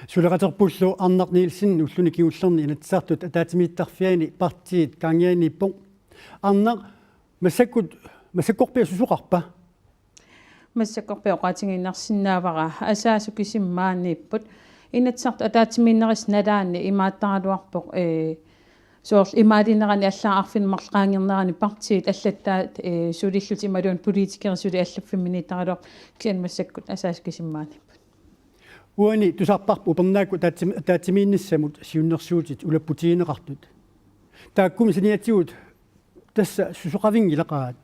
Suleqaterpullu Arnaq Nielsen ulluni kiullerni inatsartut ataatimiittarfiani partiit kaangianiippo Arnaq massakkorpia susuqarpa массаккорпио qaatiginnarsinnaavara asaasukissimmaanniipput inatsart ataatimiinneris nalaanni imaattaraluarpoq soorl imaalinnerani allаарfinmarlqaangirnerani partiit аллаттаат сулиллути ималуун политикерсули аллаффимминитараluar киан массаккут асаасукисиммааниппут уани тусарпарпу упернаакку таатимииннссамут сиуннерсуутит улаппутиинеқартут тааккуми саниатсигут тасса сусоқавингилақаат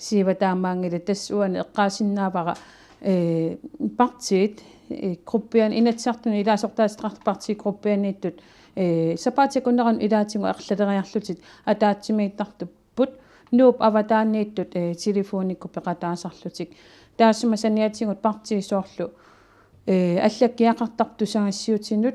сиватаамаангили тассуани эққаасиннаавара партиит группиан инатсартуни илаасортаастрарт партии группианииттут сапаатикуннеран илаатингу ерлалериарлутит атаатсимииттартуппут нууп аватааннииттут телефоникку пеқатаасарлутик таассума саниатингут партиисоорлу аллаккиақартартусагассиутинут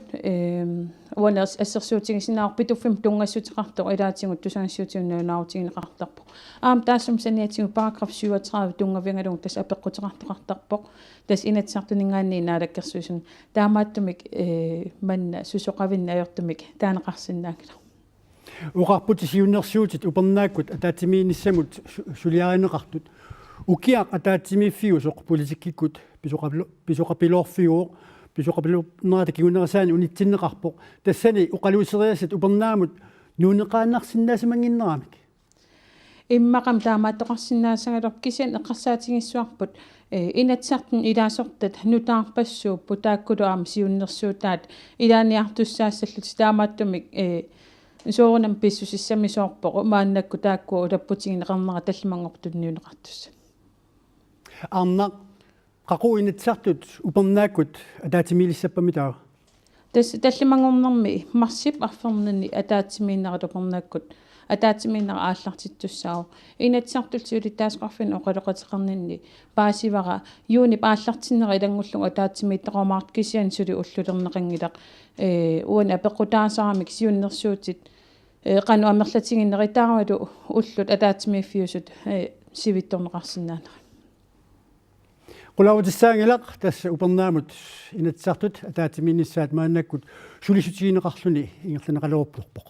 уанерс ассерсуутигисинаар питуффим тунгассутеқартоо илаатингут тусагассиутиуннааунаутигинеқартарпо аам таассум саниатингу параграф 37 тунгавингалуг тас апеққутеқартоқартарпоқ тас инатсартунингаанни наалаккерсуусун таамааттумик манна сусоқавинна аёртумик таанеқарсинаакила уқарпути сиуннерсуутит упернааккут атаатимиинниссамут сулиаринеқартут укиақ атаатимииффиусоқ политиккиккут писоқапилоорфигоо писоқапилуунерата кигунерасаани унитсиннеқарпоқ тассани уқалуусериасат упернаамут нуунеқааннарсиннаасамангиннерамик иммақам таамааттоқарсиннаасагалор кисиан эққарсаатигиссуарпут инатсартун илаасортат нутаарпассууппу тааккулуарма сиуннерсуутаат илааниартуссаассаллут таамааттумик соорунам писсусиссами соорпоқ мааннакку таакку улаппутигинеқарнера таллимангортунниунеқартусса Arnaq qaquinitsartut upernaakut ataatimiilissappamitаа тас таллимангорнэрми марсип арфернани атаатимииннералупернааkkut атаатимииннера ааллартиттуссаау инатсартулсиули таасқарфин оқалоқатеқарнинни паасивара юуни пааллартиннера илангуллуг атаатимииттақормаарт кисиан сули уллулернеқангилақ уани апеққутаасарамик сиуннерсуутит қану амерлатигиннеритааруалу уллут атаатимииффиусут сивитторнеқарсинаанера qulaavutissaaŋilaq tassa upernaamut inatsartut ataatimiinnissaat maannakкут sulisutigineqarluni ingerlaneqaluorpluorpoq